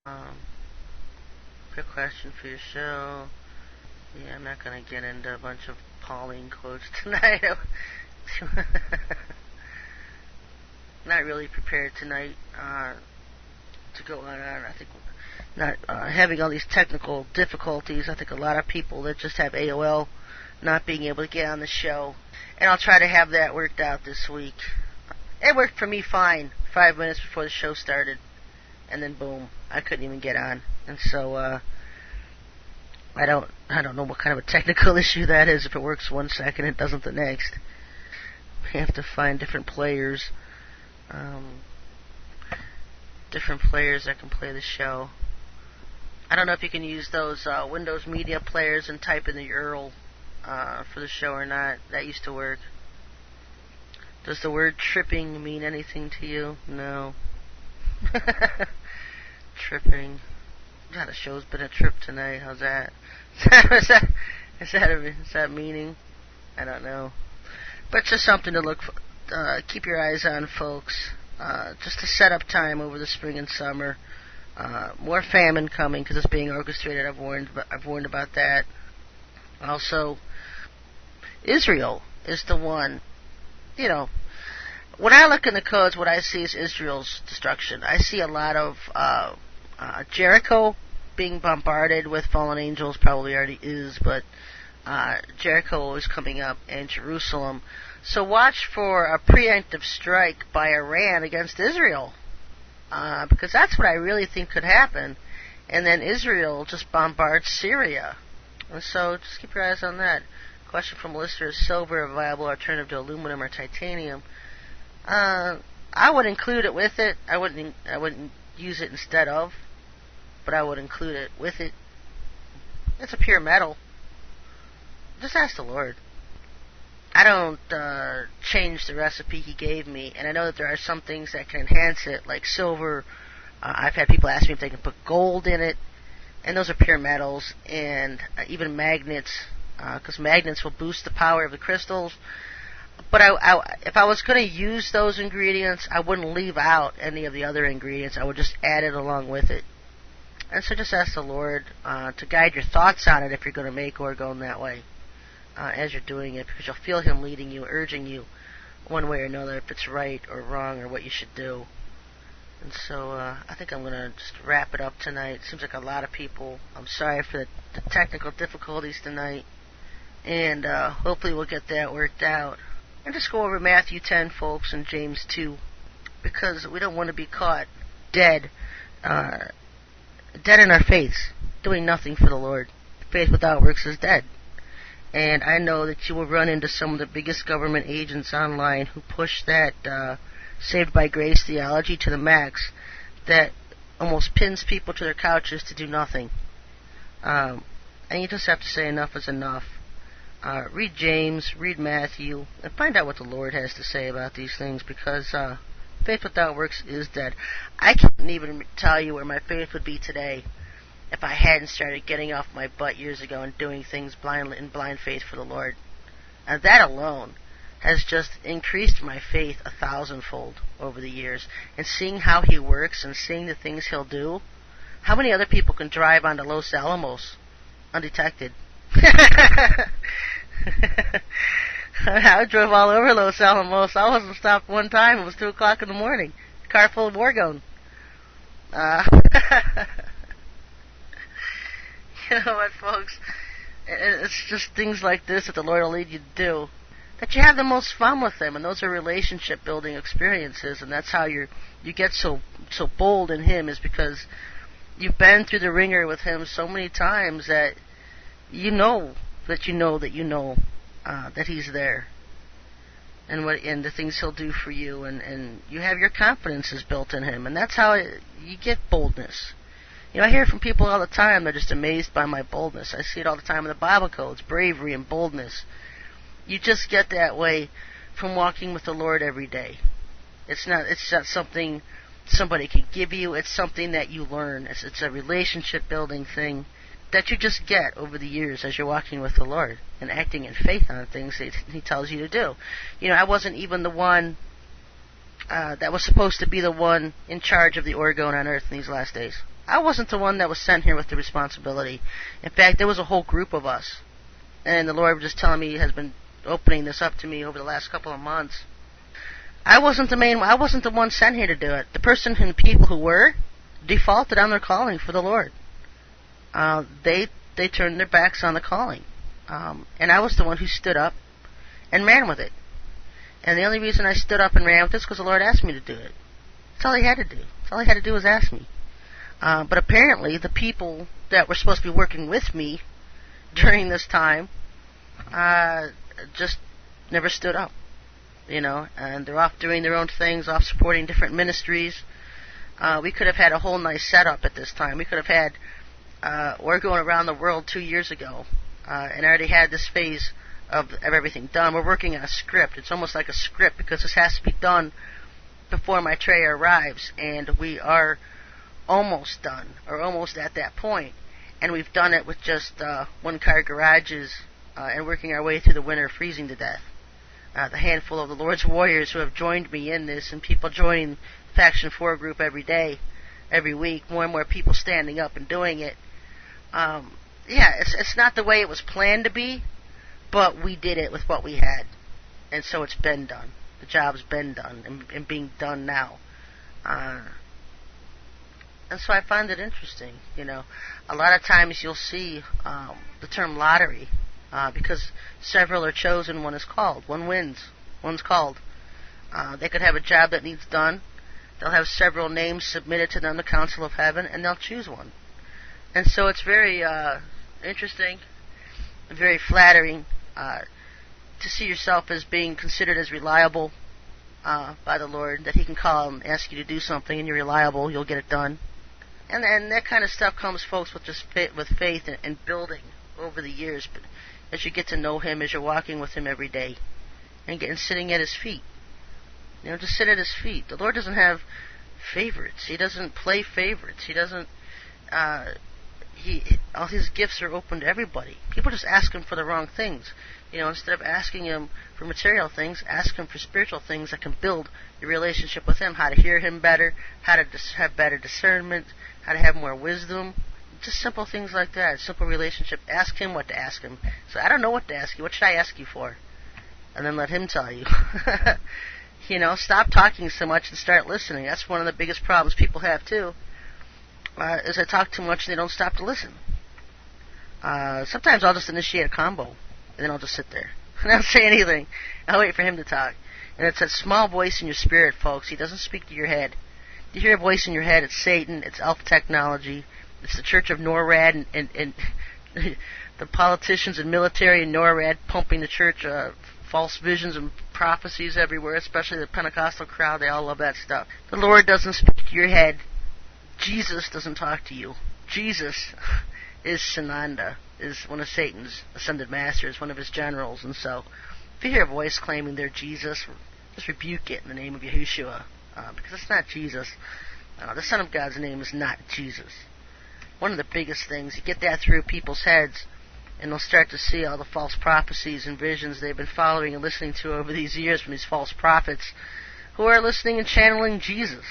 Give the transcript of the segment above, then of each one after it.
Um, quick question for your show. Yeah, I'm not going to get into a bunch of Pauline quotes tonight. Not really prepared tonight to go on. I think not having all these technical difficulties. I think a lot of people that just have AOL not being able to get on the show. And I'll try to have that worked out this week. It worked for me fine 5 minutes before the show started. And then boom, I couldn't even get on. And so I don't know what kind of a technical issue that is. If it works 1 second, it doesn't the next. We have to find different players. Different players that can play the show. I don't know if you can use those Windows Media players and type in the URL for the show or not. That used to work. Does the word tripping mean anything to you? No. Tripping. God, the show's been a trip tonight. How's that? Is that meaning? I don't know. But it's just something to look for. Keep your eyes on, folks. Just a setup time over the spring and summer. More famine coming because it's being orchestrated. I've warned about that. Also, Israel is the one. You know, when I look in the codes, what I see is Israel's destruction. I see a lot of Jericho being bombarded with fallen angels. Probably already is, but Jericho is coming up, and Jerusalem. So watch for a preemptive strike by Iran against Israel, because that's what I really think could happen. And then Israel just bombards Syria. And so just keep your eyes on that. Question from a listener: is silver a viable alternative to aluminum or titanium? I would include it with it. I wouldn't use it instead of, but I would include it with it. It's a pure metal. Just ask the Lord. I don't change the recipe He gave me, and I know that there are some things that can enhance it, like silver. I've had people ask me if they can put gold in it, and those are pure metals, and even magnets, because magnets will boost the power of the crystals. But if I was going to use those ingredients, I wouldn't leave out any of the other ingredients. I would just add it along with it. And so just ask the Lord to guide your thoughts on it if you're going to make or go in that way as you're doing it, because you'll feel Him leading you, urging you one way or another if it's right or wrong or what you should do. And so I think I'm going to just wrap it up tonight. It seems like a lot of people. I'm sorry for the technical difficulties tonight. And hopefully we'll get that worked out. And just go over Matthew 10, folks, and James 2, because we don't want to be caught dead in our faiths, doing nothing for the Lord. Faith without works is dead. And I know that you will run into some of the biggest government agents online who push that saved by grace theology to the max, that almost pins people to their couches to do nothing. And you just have to say enough is enough. Read James, read Matthew, and find out what the Lord has to say about these things, because faith without works is dead. I can't even tell you where my faith would be today if I hadn't started getting off my butt years ago and doing things blindly in blind faith for the Lord. And that alone has just increased my faith 1,000-fold over the years. And seeing how He works and seeing the things He'll do, how many other people can drive onto Los Alamos undetected? I drove all over Los Alamos. I wasn't stopped one time. It was 2 o'clock in the morning. Car full of war gun. You know what, folks? It's just things like this that the Lord will lead you to do, that you have the most fun with Him, and those are relationship-building experiences, and that's how you get so bold in Him, is because you've been through the ringer with Him so many times that you know that He's there, and the things He'll do for you, and you have your confidences built in Him, and that's how you get boldness. You know, I hear from people all the time. They're just amazed by my boldness. I see it all the time in the Bible codes, bravery and boldness. You just get that way from walking with the Lord every day. It's not something somebody can give you. It's something that you learn. It's a relationship-building thing that you just get over the years as you're walking with the Lord and acting in faith on things that He tells you to do. You know, I wasn't even the one that was supposed to be the one in charge of the orgone on earth in these last days. I wasn't the one that was sent here with the responsibility. In fact, there was a whole group of us. And the Lord was just telling me, He has been opening this up to me over the last couple of months. I wasn't the one sent here to do it. The person and the people who were defaulted on their calling for the Lord. They turned their backs on the calling. And I was the one who stood up and ran with it. And the only reason I stood up and ran with it is because the Lord asked me to do it. That's all He had to do. That's all He had to do was ask me. But apparently the people that were supposed to be working with me during this time just never stood up. And they're off doing their own things, off supporting different ministries. We could have had a whole nice setup at this time. We could have had, we're going around the world 2 years ago, and I already had this phase of everything done. We're working on a script. It's almost like a script because this has to be done before my tray arrives, and we are almost done, or almost at that point. And we've done it with just one-car garages and working our way through the winter, freezing to death. The handful of the Lord's warriors who have joined me in this, and people joining Faction 4 group every day, every week, more and more people standing up and doing it. It's not the way it was planned to be, but we did it with what we had. And so it's been done. The job's been done and being done now. And so I find it interesting, A lot of times you'll see the term lottery, because several are chosen, one is called. One wins, one's called. They could have a job that needs done. They'll have several names submitted to them, the Council of Heaven, and they'll choose one. And so it's very interesting, very flattering to see yourself as being considered as reliable by the Lord, that He can call and ask you to do something, and you're reliable, you'll get it done. And that kind of stuff comes, folks, with just with faith and building over the years. But as you get to know Him, as you're walking with Him every day, and sitting at His feet, just sit at His feet. The Lord doesn't have favorites. He doesn't play favorites. He doesn't. All His gifts are open to everybody. People just ask Him for the wrong things. Instead of asking Him for material things, ask Him for spiritual things that can build your relationship with Him. How to hear Him better, how to have better discernment, how to have more wisdom. Just simple things like that. Simple relationship. Ask Him what to ask Him. So I don't know what to ask you. What should I ask you for? And then let Him tell you. Stop talking so much and start listening. That's one of the biggest problems people have too. Is I talk too much and they don't stop to listen. Sometimes I'll just initiate a combo, and then I'll just sit there and I don't say anything. I'll wait for Him to talk. And it's that small voice in your spirit, folks. He doesn't speak to your head. You hear a voice in your head, it's Satan, it's elf technology, it's the Church of NORAD and the politicians and military and NORAD pumping the church false visions and prophecies everywhere, especially the Pentecostal crowd. They all love that stuff. The Lord doesn't speak to your head. Jesus doesn't talk to you. Jesus is Sananda, is one of Satan's ascended masters, one of his generals. And so if you hear a voice claiming they're Jesus, just rebuke it in the name of Yahushua, because it's not Jesus. The Son of God's name is not Jesus. One of the biggest things, you get that through people's heads, and they'll start to see all the false prophecies and visions they've been following and listening to over these years from these false prophets who are listening and channeling Jesus.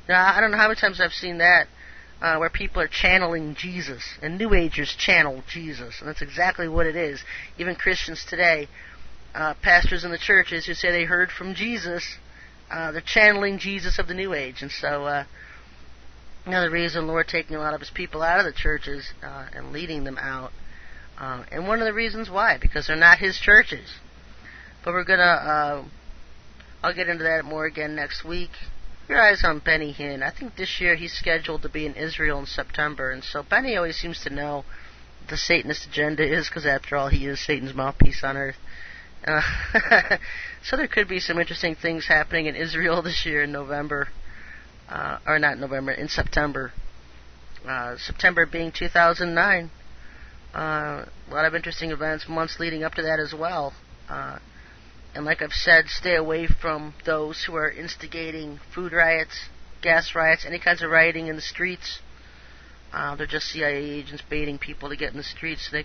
Now, I don't know how many times I've seen that, where people are channeling Jesus, and New Agers channel Jesus, and that's exactly what it is. Even Christians today, pastors in the churches who say they heard from Jesus, they're channeling Jesus of the New Age. And so another reason the Lord taking a lot of His people out of the churches and leading them out. And one of the reasons why, because they're not His churches. But we're going to, I'll get into that more again next week. Your eyes on Benny Hinn. I think this year he's scheduled to be in Israel in September. And so Benny always seems to know what the Satanist agenda is, because after all, he is Satan's mouthpiece on earth. So there could be some interesting things happening in Israel this year in November. Or not November, in September. September being 2009. A lot of interesting events, months leading up to that as well. And like I've said, stay away from those who are instigating food riots, gas riots, any kinds of rioting in the streets. They're just CIA agents baiting people to get in the streets so they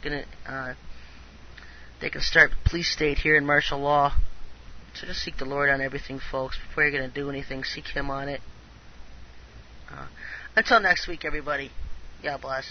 can start police state here in martial law. So just seek the Lord on everything, folks. Before you're going to do anything, seek Him on it. Until next week, everybody. God bless.